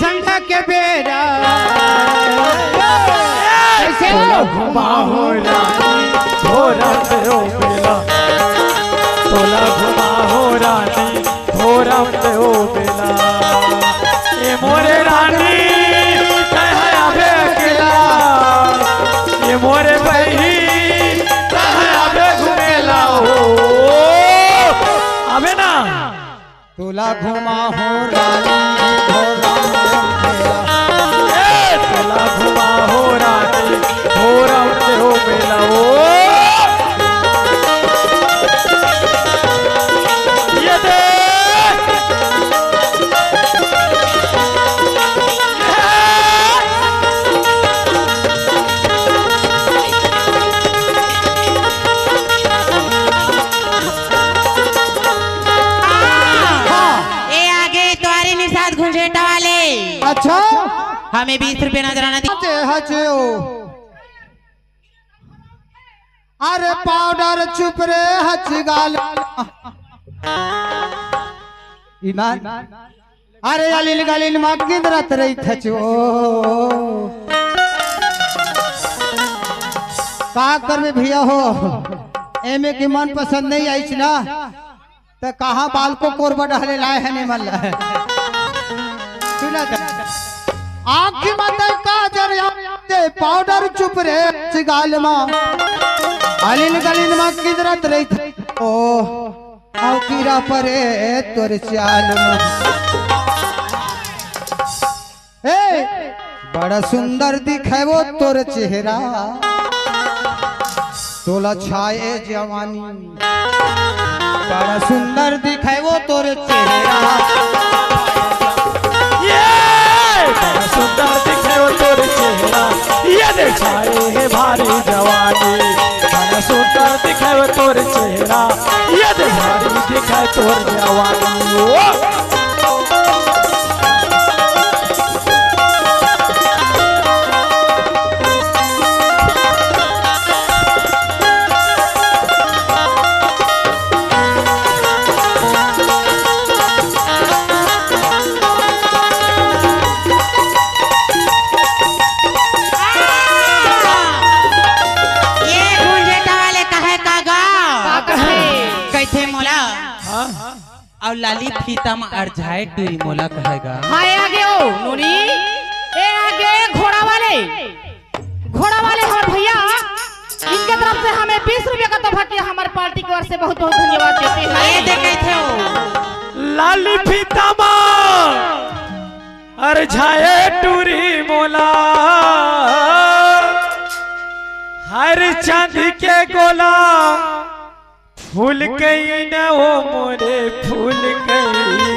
संध्या के बेरा कैसे घुमा हो रानी थोड़ा देओ बेला तोला घुमा हो रानी थोड़ा देओ बेला ये मोरे रानी कहे आबे अकेला ये मोरे बही कहे आबे घुमेला हो आबे ना तोला घुमा हो रानी तोला घुमा हो रानी थोड़ा देओ बेला ओ ये दे अच्छा हमें 20 रुपए नजराना दी। अरे पाउडर चुप रे हच गाल ईमान अरे अलिल गलिल मगिन रत रही थचो का करबे भैया हो एमे के मन पसंद नहीं आई ना तो कहाँ बाल को कोरबा डाले लाए है नहीं मल्ला सुना आँखी मत काजर दे पाउडर चुप रे गाल मां अलिन गलिन मां किदरत रही थी ओ आओ कीरा परे तोर चाल मां ए बड़ा सुंदर दिखे वो तोर चेहरा तोला छाए जवानी बड़ा सुंदर दिखे वो तोर चेहरा सुंदर दिखे वो तोर चेहरा ये दिखाए है भारी जवानी बड़ा सुंदर दिखे वो तोर चेहरा ये भारी दिखे तोर जवानी और लाली फीता में अरझाए टूरी मोला कहेगा हाय आगे ओ नूनी ए आगे घोड़ा वाले हमारे भैया इनके तरफ से हमें 20 रुपए का तोहफा किया हमारे पार्टी की ओर से बहुत बहुत धन्यवाद देते हैं। ये देखे थे लाली फीता में अरझाए टूरी मोला हर चांदी के गोला फूल गई न वो मोरे फूल गई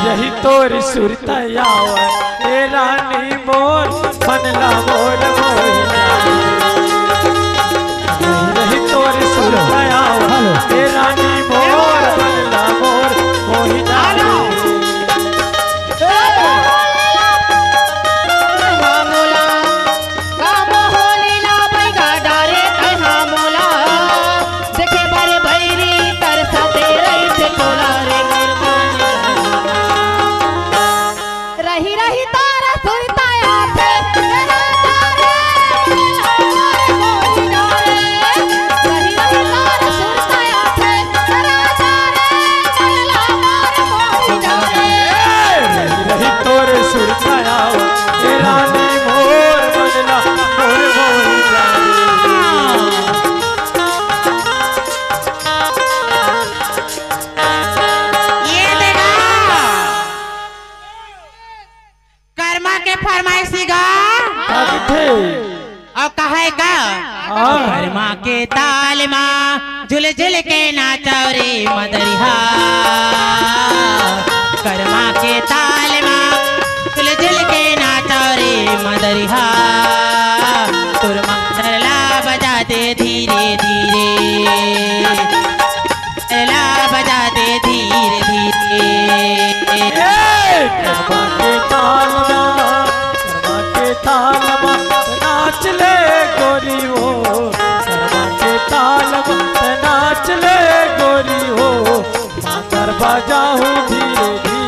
रही तोर सुरता यावर ए रानी मोर बनला मोर रही तोर सुरता यावर ए रानी मोर बनला मोर मोहिना और कहेगा कर्मा के ताल माँ झुल झुल के नाचा रे मदरिहा कर्मा के ताल माँ झुल झुल के नाचा रे मदरिहा तुर मंगला बजा दे धीरे धीरे ला बजा दे धीरे धीरे कर्मा के ताल नाच ले गोरी हो कर्मा के ताल नाच ले गोरी हो मगर बजाऊं धीरे धीरे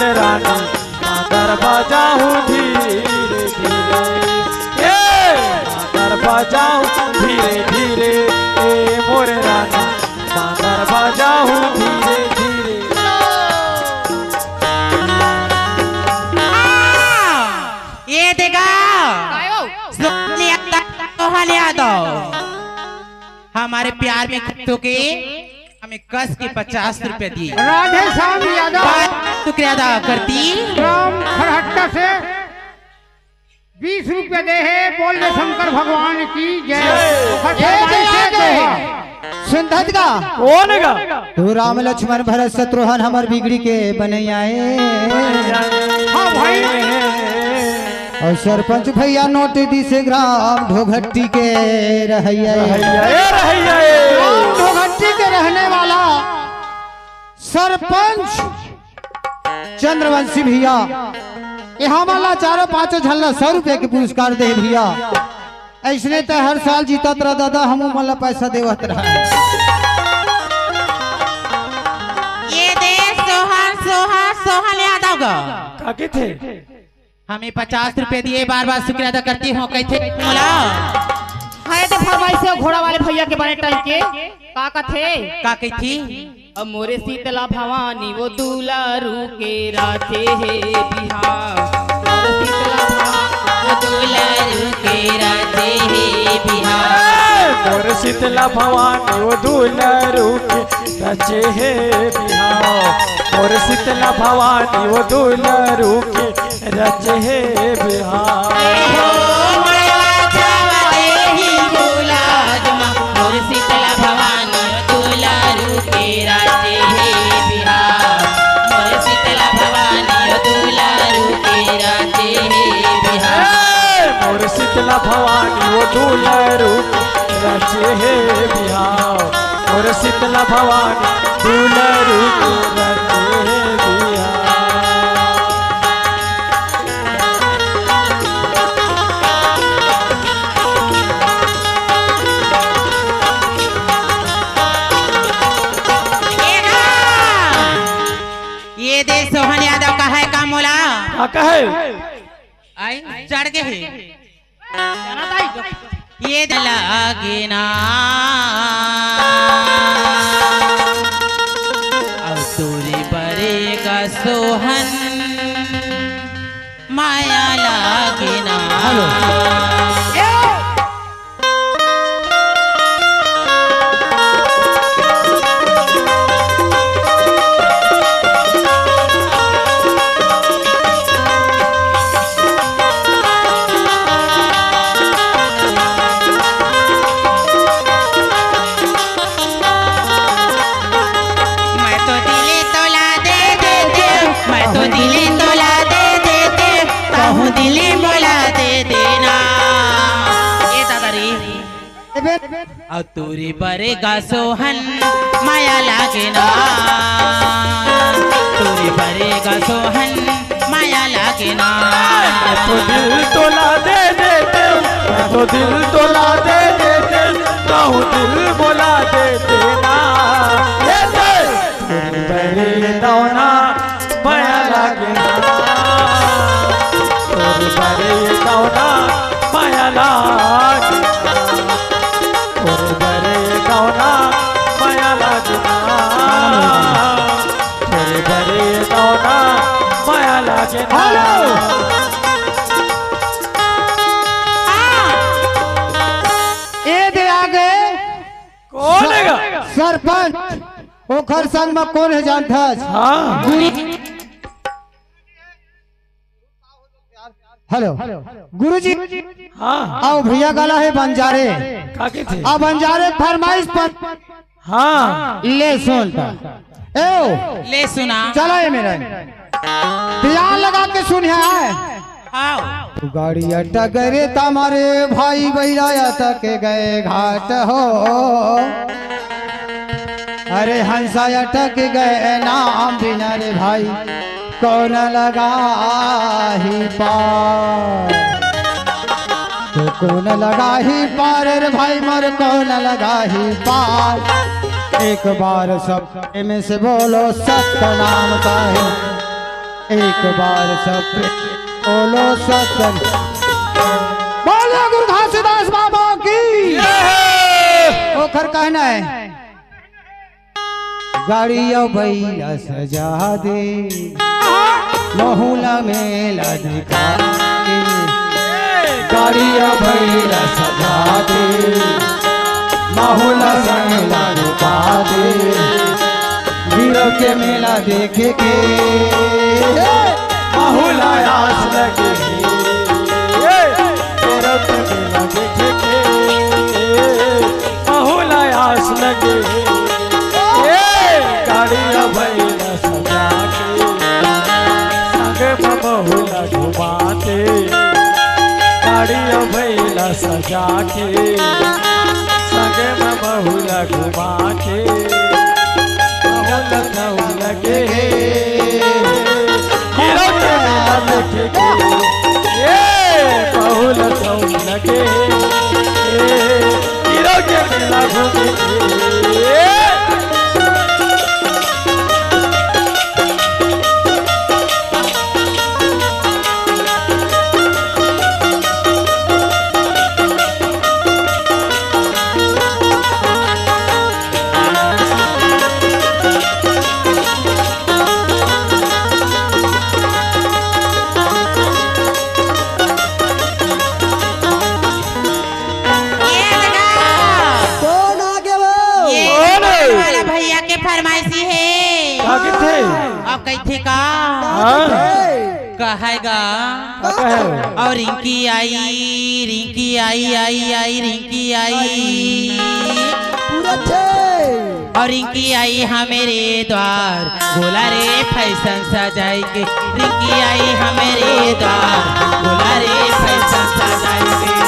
मोर रानी मादर बजाऊं धीरे धीरे मादर बजाऊं धीरे धीरे मोर रानी मादर बजाऊं धीरे धीरे। ये देखा सोहन यादव हमारे प्यार में कुत्तों के हमें कस के 50 रुपए दिए। राधे श्याम यादव शुक्रिया अदा करती। राम खरहट्टा से 20 रुपए दे है। बोल ले शंकर भगवान की जय। सुनत का कौन गा तू राम लक्ष्मण भरत शत्रुघ्न हमर बिगड़ी के बनैयाए। हाँ भाई और सरपंच भैया नोट 20 ग्राम ढोघट्टी के रहैया। ढोघट्टी के रहने वाला सरपंच चंद्रवंशी भैया यहाँ वाला 4-5 झल्ला 100 रुपए के पुरस्कार दे भैया। ऐसने तो हर साल जीतत रहा दादा, हम मला पैसा देवत रहा। ये दे सोहन यादव का का थे हमें 50 रुपए दिए। बार बार शुक्रिया अदा करती हूँ। कैसे मोला हाय तो फरमाइश से घोड़ा वाले भैया के बने टाइम के का थे का कही थी। अब मोरे शीतला भवानी वो दुलारू के राधे है बिहार। मोरे शीतला भवानी वो दुलारू के राधे है बिहार। मोर शीतला भवानी वो दुलारू के रचे है बिहार। मोर शीतला भवानी वो दुलारू के रचे है बिहार। मोर शीतला भवानी वो दुलारू रचे है बिहार। मोर शीतला भवानी दुलारू के रचे है बिहार। ये दे सोहन यादव का है का मोला का है आई चढ़ के है ये लगे ना अब तोरे बड़े का सोहन माया लगे ना। और तोरे बरेगा सोहन माया लागे ना। तोरे बरेगा सोहन माया लागे ना। तो दिल तोला दे देते तो दिल तोला दे देते कहूँ दिल बोला दे देना। तेरी बड़े दौना माया लागे ना। तेरी बड़े दौना माया लागे। तेरी बड़े दौना माया लागे ना। तेरी बड़े दौना माया लागे ना। कौन है सरपंच ओखर संग में कौन है जानता? हाँ हेलो गुरुजी। हाँ आओ भैया गाला है बंजारे काके थे अब बंजारे फरमाइश पर हाँ ले सुन ए ले सुना चला है मेरा ध्यान लगा के सुन है। आओ तू गाड़ी अटक रे तमारे भाई भैया अटक गए घाट हो। अरे हंसा अटक गए नाम बिना रे भाई कौन लगा ही पार। तो कौन लगा ही पार रे भाई मोर कौन लगा ही पार। एक बार सब में से बोलो सत्य नाम का है। एक बार सब बोलो सतन बोलो गुरु घासीदास बाबा की ओखर कहना है गाड़िया बैला सजा दे बहुला मेला दिखा दे गाड़िया बैला सजा दे बहुला मेला दिखा दे वीरों के मेला देखे के बहुला आस लगे वीरों के मेला देखे के बहुला आस लगे गाड़िया बैला सजा के संग में बहुला घुमाते गाड़िया बैला सजा के संग में बहुला घुमा के बहुला लगे हीरो के मेला देखे के बहुला लगे हीरो के मेला घूमे के फरमाइशी है अब कैथे का कहेगा और रिंकी आई और रिंकी आई हमेरे द्वार बोला रे फैशन सजाई के रिंकी आई हमेरे द्वार बोला रे फैशन सजाई के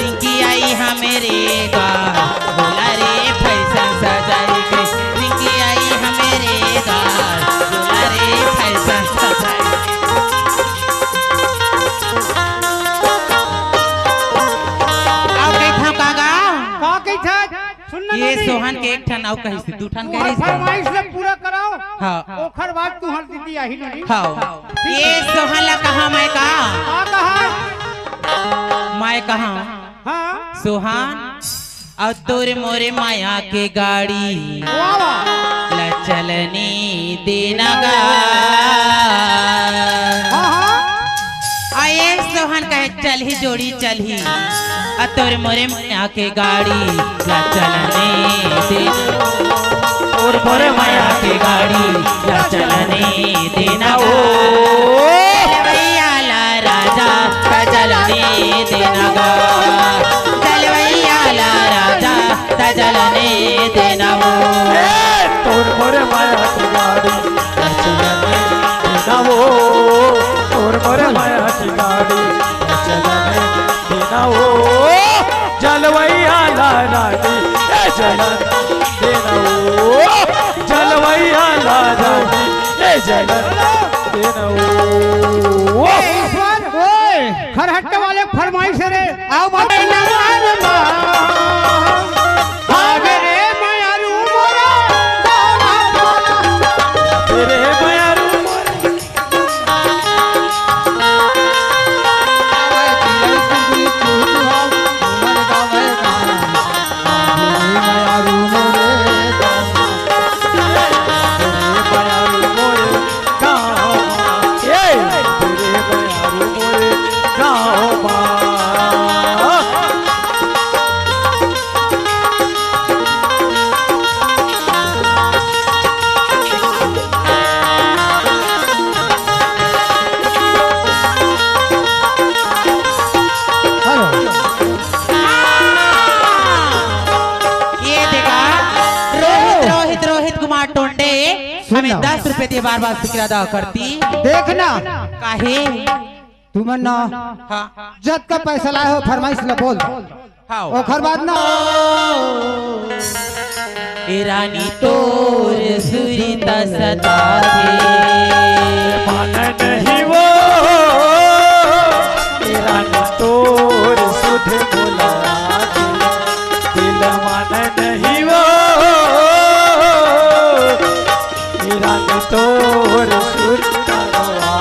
रिंकी आई हमेरे द्वार बोला रे फैशन सजाई के रिंकी आई हमेरे द्वार बोला रे फैशन सजाई ये सोहन के एक ठन आउ कहि से दू ठन कहि फरमाइश ले पूरा कराओ हां ओखर बाद तू हर दीदी आही नहीं हां ये सोहन ला कहा मैं कहा हाँ सोहान और तोरे मोरे माया के गाड़ी ला चलनी देना गा आए सोहन कहे चल ही जोड़ी चल ही और तोरे मोरे माया के गाड़ी ला चलनी देना और मोरे माया के गाड़ी ला चलनी देना भैया ला राजा चलने देना गा जलवैया ला राजा तजलने देना वो तोर मोरे माया की गाड़ी चलने देना वो तोर मोरे माया की गाड़ी चलने देना वो जलवैया ला रानी जलन देना वो जलवैया ला रानी जलन देना वो खरहट्टे वाले फरमाइश रे आओ हमें 10 रुपए दे बार बार शुक्र अदा करती देखना काहे तुम ना हाँ जब का पैसा लाए हो फरमाइश ला बोल हाँ ओखर बाद ना ए रानी तोर सुरीता सता के मन नहीं वो ए रानी तोर सुध बोला दिल मन नहीं वो ए रानी तोर सुध करवा